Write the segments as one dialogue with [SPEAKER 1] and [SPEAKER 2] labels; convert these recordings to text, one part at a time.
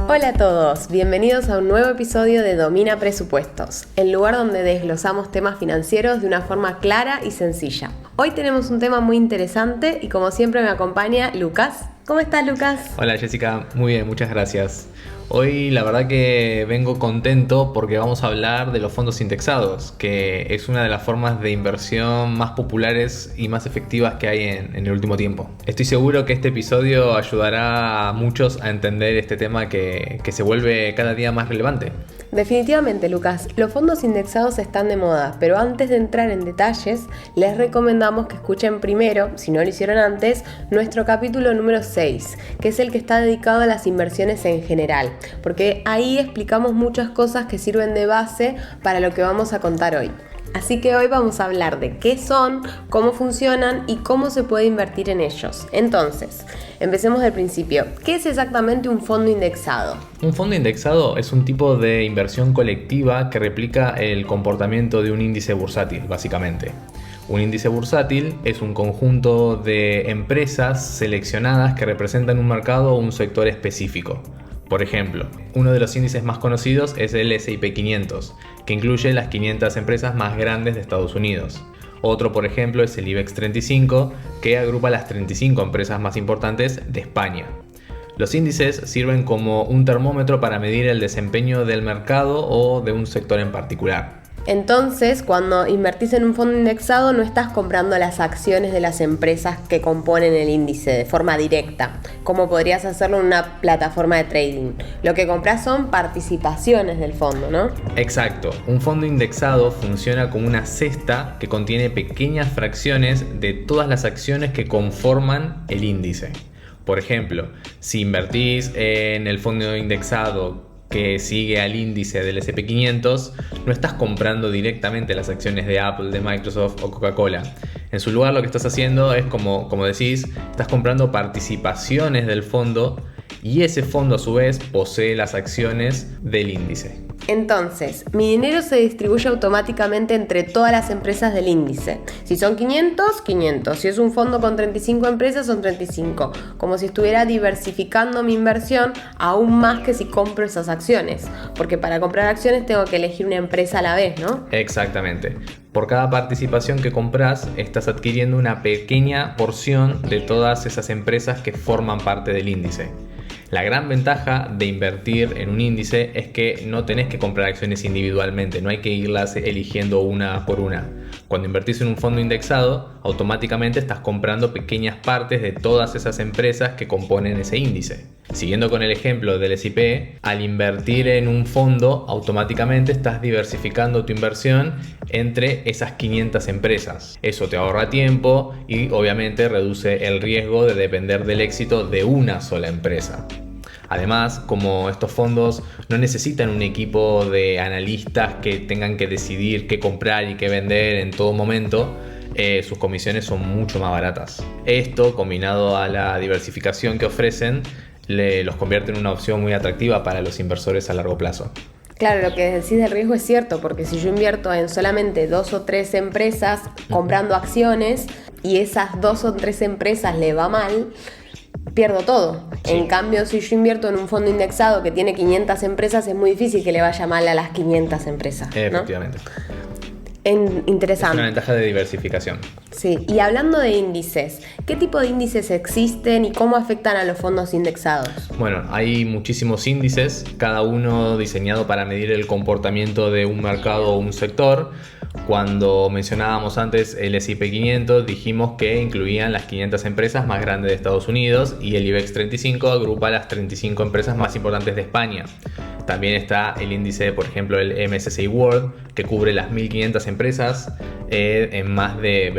[SPEAKER 1] Hola a todos, bienvenidos a un nuevo episodio de Domina Presupuestos, el lugar donde desglosamos temas financieros de una forma clara y sencilla. Hoy tenemos un tema muy interesante y como siempre me acompaña Lucas. ¿Cómo estás, Lucas?
[SPEAKER 2] Hola Jessica, muy bien, muchas gracias. Hoy la verdad que vengo contento porque vamos a hablar de los fondos indexados, que es una de las formas de inversión más populares y más efectivas que hay en el último tiempo. Estoy seguro que este episodio ayudará a muchos a entender este tema que se vuelve cada día más relevante.
[SPEAKER 1] Definitivamente, Lucas, los fondos indexados están de moda, pero antes de entrar en detalles, les recomendamos que escuchen primero, si no lo hicieron antes, nuestro capítulo número 6, que es el que está dedicado a las inversiones en general, porque ahí explicamos muchas cosas que sirven de base para lo que vamos a contar hoy. Así que hoy vamos a hablar de qué son, cómo funcionan y cómo se puede invertir en ellos. Entonces, empecemos del principio. ¿Qué es exactamente un fondo indexado?
[SPEAKER 2] Un fondo indexado es un tipo de inversión colectiva que replica el comportamiento de un índice bursátil, básicamente. Un índice bursátil es un conjunto de empresas seleccionadas que representan un mercado o un sector específico. Por ejemplo, uno de los índices más conocidos es el S&P 500, que incluye las 500 empresas más grandes de Estados Unidos. Otro, por ejemplo, es el IBEX 35, que agrupa las 35 empresas más importantes de España. Los índices sirven como un termómetro para medir el desempeño del mercado o de un sector en particular.
[SPEAKER 1] Entonces, cuando invertís en un fondo indexado, no estás comprando las acciones de las empresas que componen el índice de forma directa, como podrías hacerlo en una plataforma de trading. Lo que compras son participaciones del fondo, ¿no?
[SPEAKER 2] Exacto. Un fondo indexado funciona como una cesta que contiene pequeñas fracciones de todas las acciones que conforman el índice. Por ejemplo, si invertís en el fondo indexado que sigue al índice del S&P 500, no estás comprando directamente las acciones de Apple, de Microsoft o Coca-Cola. En su lugar lo que estás haciendo es, como decís, estás comprando participaciones del fondo y ese fondo a su vez posee las acciones del índice.
[SPEAKER 1] Entonces, mi dinero se distribuye automáticamente entre todas las empresas del índice. Si son 500, 500. Si es un fondo con 35 empresas, son 35. Como si estuviera diversificando mi inversión aún más que si compro esas acciones. Porque para comprar acciones tengo que elegir una empresa a la vez, ¿no?
[SPEAKER 2] Exactamente. Por cada participación que compras, estás adquiriendo una pequeña porción de todas esas empresas que forman parte del índice. La gran ventaja de invertir en un índice es que no tenés que comprar acciones individualmente, no hay que irlas eligiendo una por una. Cuando invertís en un fondo indexado, automáticamente estás comprando pequeñas partes de todas esas empresas que componen ese índice. Siguiendo con el ejemplo del S&P, al invertir en un fondo, automáticamente estás diversificando tu inversión entre esas 500 empresas. Eso te ahorra tiempo y obviamente reduce el riesgo de depender del éxito de una sola empresa. Además, como estos fondos no necesitan un equipo de analistas que tengan que decidir qué comprar y qué vender en todo momento, sus comisiones son mucho más baratas. Esto, combinado a la diversificación que ofrecen, los convierte en una opción muy atractiva para los inversores a largo plazo.
[SPEAKER 1] Claro, lo que decís del riesgo es cierto, porque si yo invierto en solamente 2 o 3 empresas comprando acciones y esas 2 o 3 empresas le va mal, pierdo todo.
[SPEAKER 2] Sí.
[SPEAKER 1] En cambio, si yo invierto en un fondo indexado que tiene 500 empresas, es muy difícil que le vaya mal a las 500 empresas, ¿no?
[SPEAKER 2] Efectivamente.
[SPEAKER 1] Interesante.
[SPEAKER 2] Es una ventaja de diversificación.
[SPEAKER 1] Sí, y hablando de índices, ¿qué tipo de índices existen y cómo afectan a los fondos indexados?
[SPEAKER 2] Bueno, hay muchísimos índices, cada uno diseñado para medir el comportamiento de un mercado o un sector. Cuando mencionábamos antes el S&P 500, dijimos que incluían las 500 empresas más grandes de Estados Unidos y el IBEX 35 agrupa las 35 empresas más importantes de España. También está el índice, por ejemplo, el MSCI World, que cubre las 1.500 empresas en más de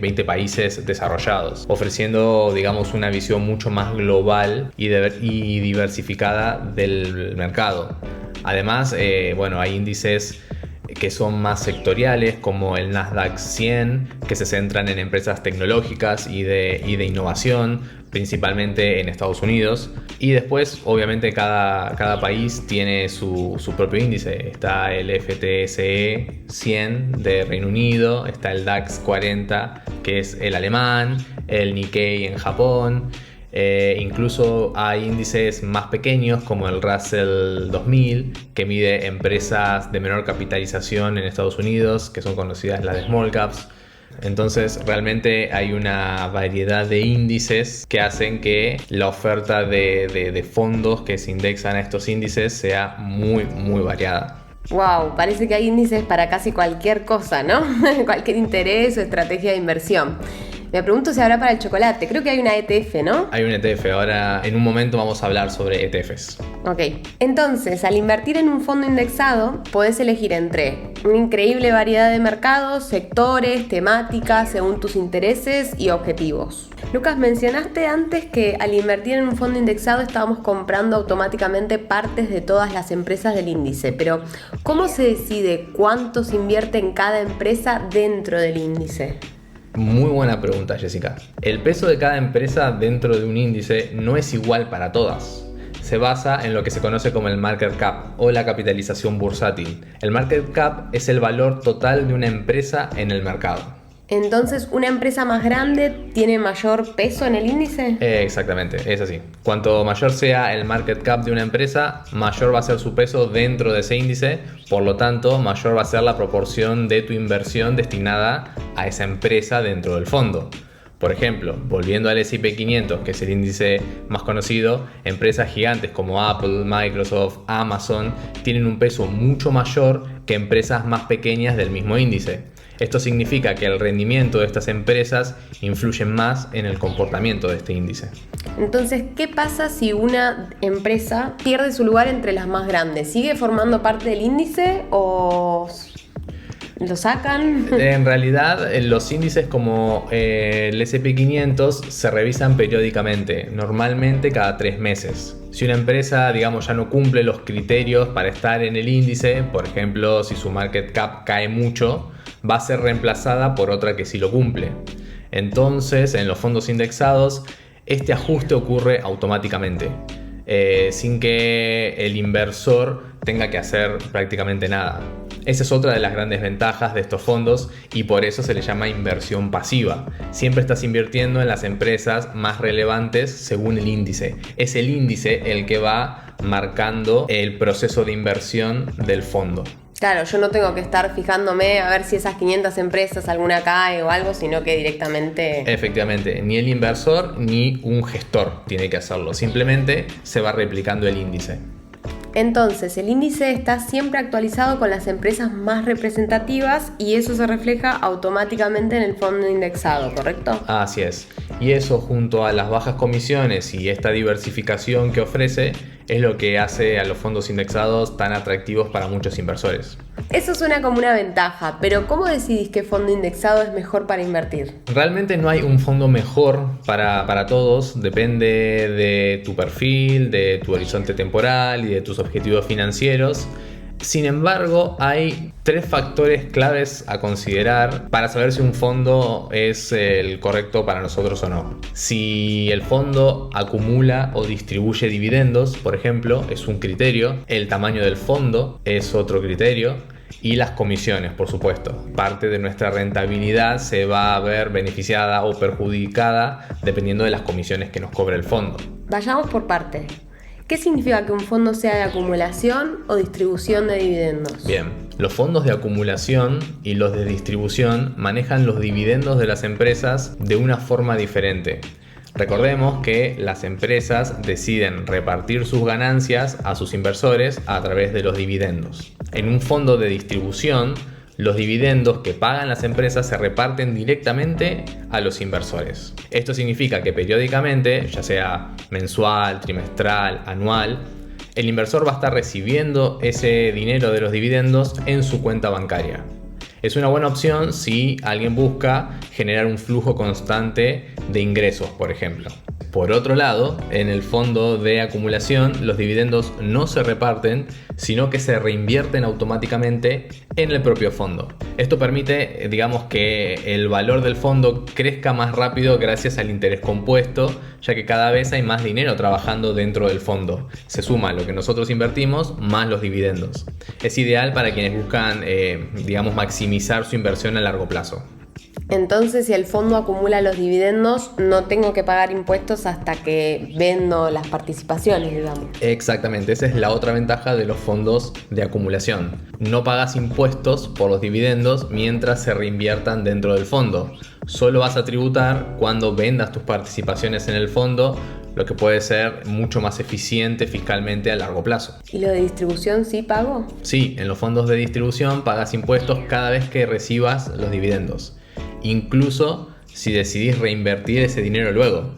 [SPEAKER 2] 20 países desarrollados, ofreciendo, digamos, una visión mucho más global y diversificada del mercado. Además, hay índices que son más sectoriales, como el Nasdaq 100, que se centran en empresas tecnológicas y de innovación, principalmente en Estados Unidos. Y después, obviamente, cada país tiene su propio índice. Está el FTSE 100 de Reino Unido, está el DAX 40, que es el alemán, el Nikkei en Japón. Incluso hay índices más pequeños como el Russell 2000, que mide empresas de menor capitalización en Estados Unidos, que son conocidas las de small caps. Entonces realmente hay una variedad de índices que hacen que la oferta de fondos que se indexan a estos índices sea muy variada.
[SPEAKER 1] Wow, parece que hay índices para casi cualquier cosa, ¿no? Cualquier interés o estrategia de inversión. Me pregunto si habrá para el chocolate. Creo que hay una ETF, ¿no?
[SPEAKER 2] Hay un ETF. Ahora, en un momento vamos a hablar sobre ETFs.
[SPEAKER 1] Ok. Entonces, al invertir en un fondo indexado, podés elegir entre una increíble variedad de mercados, sectores, temáticas, según tus intereses y objetivos. Lucas, mencionaste antes que al invertir en un fondo indexado estábamos comprando automáticamente partes de todas las empresas del índice. Pero, ¿cómo se decide cuánto se invierte en cada empresa dentro del índice?
[SPEAKER 2] Muy buena pregunta, Jessica. El peso de cada empresa dentro de un índice no es igual para todas. Se basa en lo que se conoce como el market cap o la capitalización bursátil. El market cap es el valor total de una empresa en el mercado.
[SPEAKER 1] Entonces, ¿una empresa más grande tiene mayor peso en el índice?
[SPEAKER 2] Exactamente, es así. Cuanto mayor sea el market cap de una empresa, mayor va a ser su peso dentro de ese índice, por lo tanto, mayor va a ser la proporción de tu inversión destinada a esa empresa dentro del fondo. Por ejemplo, volviendo al S&P 500, que es el índice más conocido, empresas gigantes como Apple, Microsoft, Amazon tienen un peso mucho mayor que empresas más pequeñas del mismo índice. Esto significa que el rendimiento de estas empresas influye más en el comportamiento de este índice.
[SPEAKER 1] Entonces, ¿qué pasa si una empresa pierde su lugar entre las más grandes? ¿Sigue formando parte del índice o lo sacan?
[SPEAKER 2] En realidad, los índices como el S&P 500 se revisan periódicamente, normalmente cada 3 meses. Si una empresa, digamos, ya no cumple los criterios para estar en el índice, por ejemplo, si su market cap cae mucho, va a ser reemplazada por otra que sí lo cumple. Entonces, en los fondos indexados, este ajuste ocurre automáticamente, sin que el inversor tenga que hacer prácticamente nada. Esa es otra de las grandes ventajas de estos fondos y por eso se le llama inversión pasiva. Siempre estás invirtiendo en las empresas más relevantes según el índice. Es el índice el que va marcando el proceso de inversión del fondo.
[SPEAKER 1] Claro, yo no tengo que estar fijándome a ver si esas 500 empresas alguna cae o algo, sino que directamente...
[SPEAKER 2] Efectivamente, ni el inversor ni un gestor tiene que hacerlo. Simplemente se va replicando el índice.
[SPEAKER 1] Entonces, el índice está siempre actualizado con las empresas más representativas y eso se refleja automáticamente en el fondo indexado, ¿correcto?
[SPEAKER 2] Así es. Y eso, junto a las bajas comisiones y esta diversificación que ofrece, es lo que hace a los fondos indexados tan atractivos para muchos inversores.
[SPEAKER 1] Eso suena como una ventaja, pero ¿cómo decidís qué fondo indexado es mejor para invertir?
[SPEAKER 2] Realmente no hay un fondo mejor para todos, depende de tu perfil, de tu horizonte temporal y de tus objetivos financieros. Sin embargo, hay 3 factores claves a considerar para saber si un fondo es el correcto para nosotros o no. Si el fondo acumula o distribuye dividendos, por ejemplo, es un criterio. El tamaño del fondo es otro criterio. Y las comisiones, por supuesto. Parte de nuestra rentabilidad se va a ver beneficiada o perjudicada dependiendo de las comisiones que nos cobre el fondo.
[SPEAKER 1] Vayamos por parte. ¿Qué significa que un fondo sea de acumulación o distribución de dividendos?
[SPEAKER 2] Bien, los fondos de acumulación y los de distribución manejan los dividendos de las empresas de una forma diferente. Recordemos que las empresas deciden repartir sus ganancias a sus inversores a través de los dividendos. En un fondo de distribución, los dividendos que pagan las empresas se reparten directamente a los inversores. Esto significa que periódicamente, ya sea mensual, trimestral, anual, el inversor va a estar recibiendo ese dinero de los dividendos en su cuenta bancaria. Es una buena opción si alguien busca generar un flujo constante de ingresos, por ejemplo. Por otro lado, en el fondo de acumulación, los dividendos no se reparten, sino que se reinvierten automáticamente en el propio fondo. Esto permite, digamos, que el valor del fondo crezca más rápido gracias al interés compuesto, ya que cada vez hay más dinero trabajando dentro del fondo. Se suma lo que nosotros invertimos más los dividendos. Es ideal para quienes buscan, digamos, maximizar su inversión a largo plazo.
[SPEAKER 1] Entonces, si el fondo acumula los dividendos, no tengo que pagar impuestos hasta que vendo las participaciones, digamos.
[SPEAKER 2] Exactamente, esa es la otra ventaja de los fondos de acumulación. No pagas impuestos por los dividendos mientras se reinviertan dentro del fondo. Solo vas a tributar cuando vendas tus participaciones en el fondo, lo que puede ser mucho más eficiente fiscalmente a largo plazo.
[SPEAKER 1] ¿Y lo de distribución sí pago?
[SPEAKER 2] Sí, en los fondos de distribución pagas impuestos cada vez que recibas los dividendos, incluso si decidís reinvertir ese dinero luego.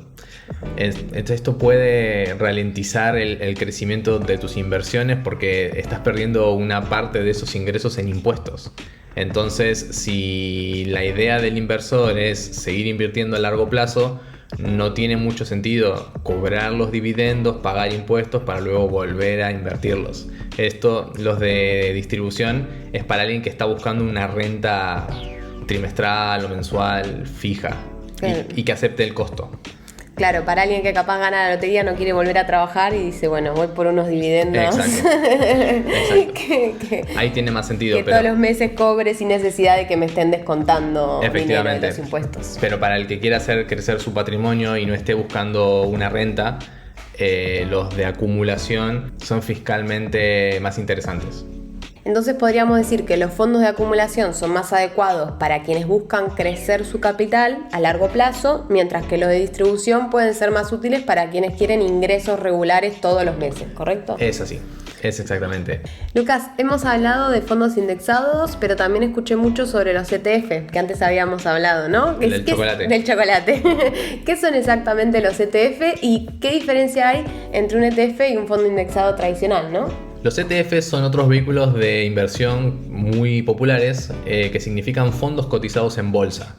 [SPEAKER 2] Entonces esto puede ralentizar el crecimiento de tus inversiones porque estás perdiendo una parte de esos ingresos en impuestos. Entonces, si la idea del inversor es seguir invirtiendo a largo plazo, no tiene mucho sentido cobrar los dividendos, pagar impuestos para luego volver a invertirlos. Esto, los de distribución, es para alguien que está buscando una renta trimestral o mensual fija y que acepte el costo.
[SPEAKER 1] Claro, para alguien que capaz gana la lotería, no quiere volver a trabajar y dice, bueno, voy por unos dividendos.
[SPEAKER 2] Exacto. Ahí tiene más sentido.
[SPEAKER 1] Que todos los meses cobre sin necesidad de que me estén descontando dinero de los impuestos.
[SPEAKER 2] Pero para el que quiera hacer crecer su patrimonio y no esté buscando una renta, los de acumulación son fiscalmente más interesantes.
[SPEAKER 1] Entonces podríamos decir que los fondos de acumulación son más adecuados para quienes buscan crecer su capital a largo plazo, mientras que los de distribución pueden ser más útiles para quienes quieren ingresos regulares todos los meses, ¿correcto?
[SPEAKER 2] Es así, es exactamente.
[SPEAKER 1] Lucas, hemos hablado de fondos indexados, pero también escuché mucho sobre los ETF, que antes habíamos hablado, ¿no?
[SPEAKER 2] Del chocolate.
[SPEAKER 1] Del chocolate. ¿Qué son exactamente los ETF y qué diferencia hay entre un ETF y un fondo indexado tradicional, no?
[SPEAKER 2] Los ETFs son otros vehículos de inversión muy populares que significan fondos cotizados en bolsa.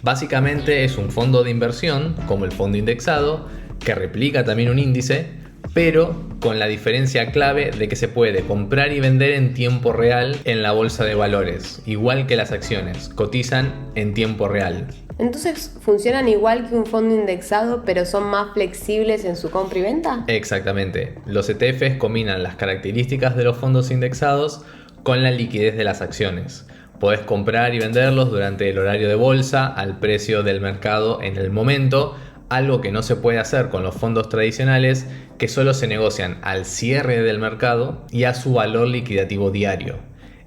[SPEAKER 2] Básicamente es un fondo de inversión, como el fondo indexado, que replica también un índice, pero con la diferencia clave de que se puede comprar y vender en tiempo real en la bolsa de valores, igual que las acciones, cotizan en tiempo real.
[SPEAKER 1] Entonces, ¿funcionan igual que un fondo indexado, pero son más flexibles en su compra y venta?
[SPEAKER 2] Exactamente. Los ETFs combinan las características de los fondos indexados con la liquidez de las acciones. Podés comprar y venderlos durante el horario de bolsa al precio del mercado en el momento, algo que no se puede hacer con los fondos tradicionales, que solo se negocian al cierre del mercado y a su valor liquidativo diario.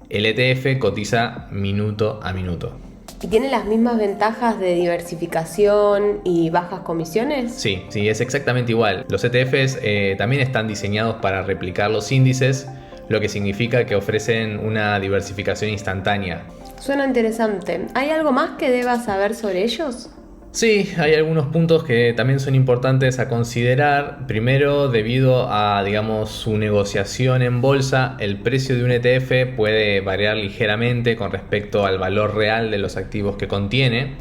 [SPEAKER 2] El ETF cotiza minuto a minuto.
[SPEAKER 1] ¿Y tiene las mismas ventajas de diversificación y bajas comisiones?
[SPEAKER 2] Sí, es exactamente igual. Los ETFs también están diseñados para replicar los índices, lo que significa que ofrecen una diversificación instantánea.
[SPEAKER 1] Suena interesante. ¿Hay algo más que debas saber sobre ellos?
[SPEAKER 2] Sí, hay algunos puntos que también son importantes a considerar. Primero, debido a, su negociación en bolsa, el precio de un ETF puede variar ligeramente con respecto al valor real de los activos que contiene.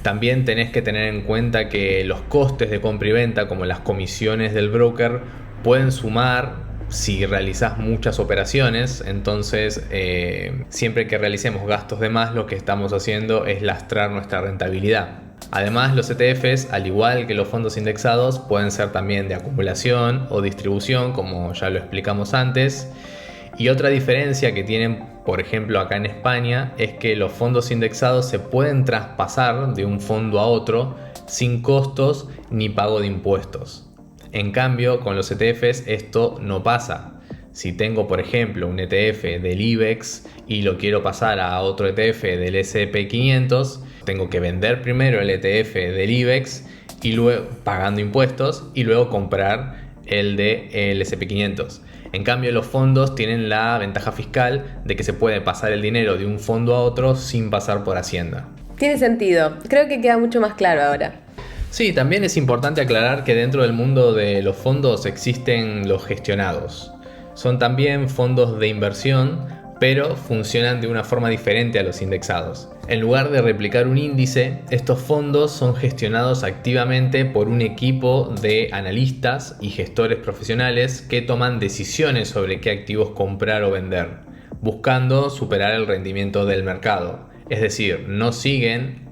[SPEAKER 2] También tenés que tener en cuenta que los costes de compra y venta, como las comisiones del broker, pueden sumar si realizás muchas operaciones. Entonces, siempre que realicemos gastos de más, lo que estamos haciendo es lastrar nuestra rentabilidad. Además, los ETFs, al igual que los fondos indexados, pueden ser también de acumulación o distribución, como ya lo explicamos antes. Y otra diferencia que tienen, por ejemplo, acá en España, es que los fondos indexados se pueden traspasar de un fondo a otro sin costos ni pago de impuestos. En cambio, con los ETFs esto no pasa. Si tengo, por ejemplo, un ETF del IBEX y lo quiero pasar a otro ETF del S&P 500, tengo que vender primero el ETF del IBEX y luego pagando impuestos y luego comprar el del S&P 500. En cambio, los fondos tienen la ventaja fiscal de que se puede pasar el dinero de un fondo a otro sin pasar por Hacienda.
[SPEAKER 1] Tiene sentido. Creo que queda mucho más claro ahora.
[SPEAKER 2] Sí, también es importante aclarar que dentro del mundo de los fondos existen los gestionados. Son también fondos de inversión, pero funcionan de una forma diferente a los indexados. En lugar de replicar un índice, estos fondos son gestionados activamente por un equipo de analistas y gestores profesionales que toman decisiones sobre qué activos comprar o vender, buscando superar el rendimiento del mercado. Es decir, no siguen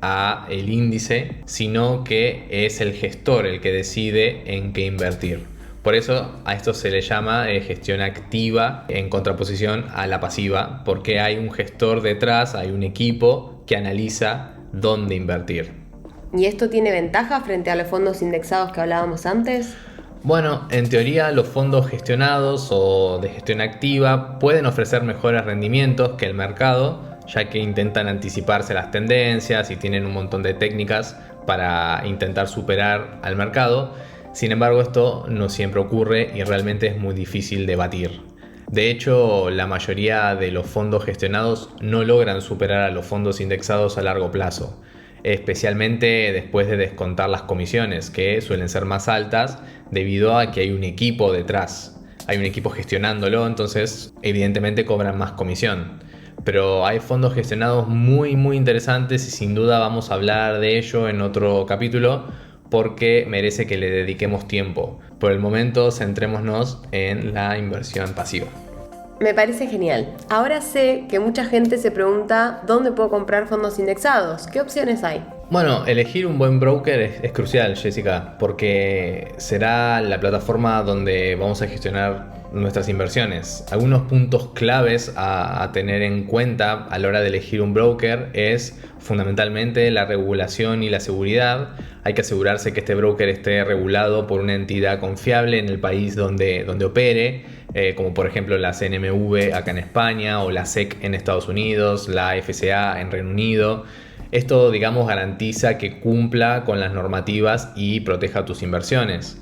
[SPEAKER 2] el índice, sino que es el gestor el que decide en qué invertir. Por eso a esto se le llama gestión activa en contraposición a la pasiva, porque hay un gestor detrás, hay un equipo que analiza dónde invertir.
[SPEAKER 1] ¿Y esto tiene ventaja frente a los fondos indexados que hablábamos antes?
[SPEAKER 2] Bueno, en teoría los fondos gestionados o de gestión activa pueden ofrecer mejores rendimientos que el mercado, ya que intentan anticiparse las tendencias y tienen un montón de técnicas para intentar superar al mercado. Sin embargo, esto no siempre ocurre y realmente es muy difícil de batir. De hecho, la mayoría de los fondos gestionados no logran superar a los fondos indexados a largo plazo, especialmente después de descontar las comisiones, que suelen ser más altas debido a que hay un equipo detrás. Hay un equipo gestionándolo, entonces evidentemente cobran más comisión. Pero hay fondos gestionados muy interesantes y sin duda vamos a hablar de ello en otro capítulo porque merece que le dediquemos tiempo. Por el momento centrémonos en la inversión pasiva.
[SPEAKER 1] Me parece genial. Ahora sé que mucha gente se pregunta ¿dónde puedo comprar fondos indexados? ¿Qué opciones hay?
[SPEAKER 2] Bueno, elegir un buen broker es crucial, Jessica, porque será la plataforma donde vamos a gestionar nuestras inversiones. Algunos puntos claves a tener en cuenta a la hora de elegir un broker es fundamentalmente la regulación y la seguridad. Hay que asegurarse que este broker esté regulado por una entidad confiable en el país donde opere, como por ejemplo la CNMV acá en España o la SEC en Estados Unidos, la FCA en Reino Unido. Esto, digamos, garantiza que cumpla con las normativas y proteja tus inversiones.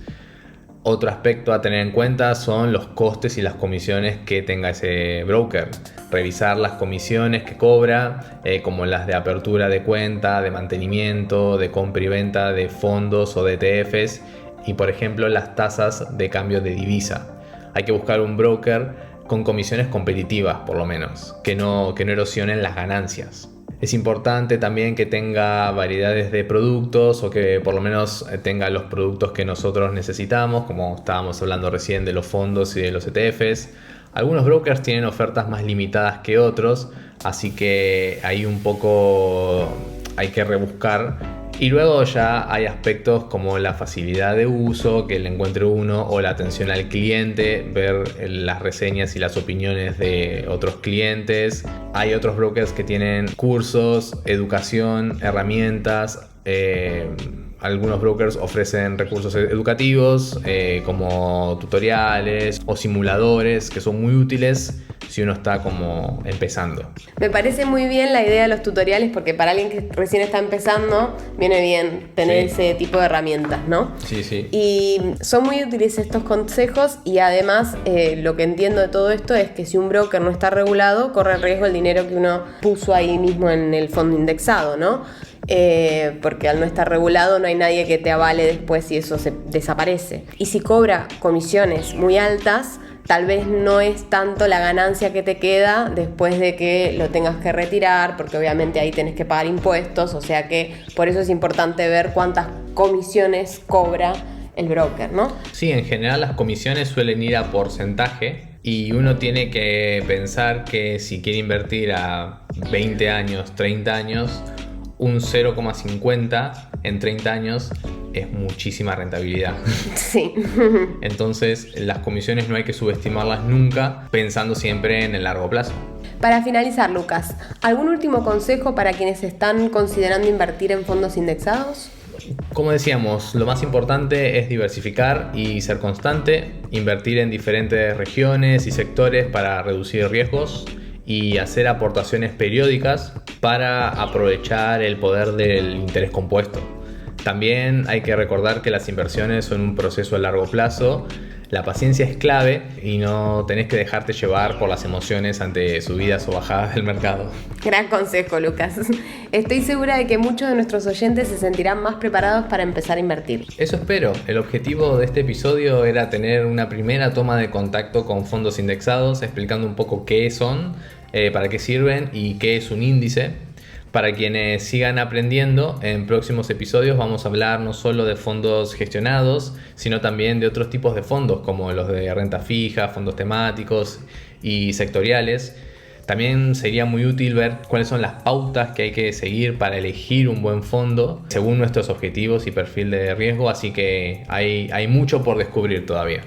[SPEAKER 2] Otro aspecto a tener en cuenta son los costes y las comisiones que tenga ese broker. Revisar las comisiones que cobra, como las de apertura de cuenta, de mantenimiento, de compra y venta de fondos o de ETFs y, por ejemplo, las tasas de cambio de divisa. Hay que buscar un broker con comisiones competitivas, por lo menos, que no erosionen las ganancias. Es importante también que tenga variedades de productos o que por lo menos tenga los productos que nosotros necesitamos, como estábamos hablando recién de los fondos y de los ETFs. Algunos brokers tienen ofertas más limitadas que otros, así que ahí un poco hay que rebuscar. Y luego ya hay aspectos como la facilidad de uso, que le encuentre uno, o la atención al cliente, ver las reseñas y las opiniones de otros clientes. Hay otros brokers que tienen cursos, educación, herramientas. Algunos brokers ofrecen recursos educativos como tutoriales o simuladores que son muy útiles si uno está como empezando.
[SPEAKER 1] Me parece muy bien la idea de los tutoriales porque para alguien que recién está empezando viene bien tener ese tipo de herramientas, ¿no?
[SPEAKER 2] Sí.
[SPEAKER 1] Y son muy útiles estos consejos y además lo que entiendo de todo esto es que si un broker no está regulado corre el riesgo el dinero que uno puso ahí mismo en el fondo indexado, ¿no? Porque al no estar regulado no hay nadie que te avale después si eso se desaparece. Y si cobra comisiones muy altas, tal vez no es tanto la ganancia que te queda después de que lo tengas que retirar, porque obviamente ahí tenés que pagar impuestos, o sea que por eso es importante ver cuántas comisiones cobra el broker, ¿no?
[SPEAKER 2] Sí, en general las comisiones suelen ir a porcentaje y uno tiene que pensar que si quiere invertir a 20 años, 30 años, un 0,50 en 30 años es muchísima rentabilidad.
[SPEAKER 1] Sí.
[SPEAKER 2] Entonces las comisiones no hay que subestimarlas nunca, pensando siempre en el largo plazo.
[SPEAKER 1] Para finalizar, Lucas, ¿algún último consejo para quienes están considerando invertir en fondos indexados?
[SPEAKER 2] Como decíamos, lo más importante es diversificar y ser constante, invertir en diferentes regiones y sectores para reducir riesgos y hacer aportaciones periódicas para aprovechar el poder del interés compuesto. También hay que recordar que las inversiones son un proceso a largo plazo. La paciencia es clave y no tenés que dejarte llevar por las emociones ante subidas o bajadas del mercado.
[SPEAKER 1] Gran consejo, Lucas. Estoy segura de que muchos de nuestros oyentes se sentirán más preparados para empezar a invertir.
[SPEAKER 2] Eso espero. El objetivo de este episodio era tener una primera toma de contacto con fondos indexados, explicando un poco qué son, para qué sirven y qué es un índice. Para quienes sigan aprendiendo, en próximos episodios vamos a hablar no solo de fondos gestionados, sino también de otros tipos de fondos como los de renta fija, fondos temáticos y sectoriales. También sería muy útil ver cuáles son las pautas que hay que seguir para elegir un buen fondo según nuestros objetivos y perfil de riesgo, así que hay mucho por descubrir todavía.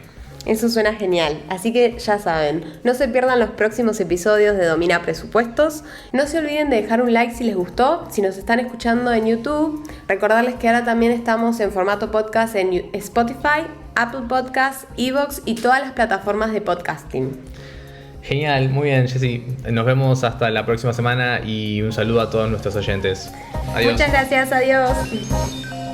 [SPEAKER 1] Eso suena genial, así que ya saben, no se pierdan los próximos episodios de Domina Presupuestos. No se olviden de dejar un like si les gustó. Si nos están escuchando en YouTube, recordarles que ahora también estamos en formato podcast en Spotify, Apple Podcasts, Evox y todas las plataformas de podcasting.
[SPEAKER 2] Genial, muy bien, Jessy. Nos vemos hasta la próxima semana y un saludo a todos nuestros oyentes. Adiós.
[SPEAKER 1] Muchas gracias, adiós.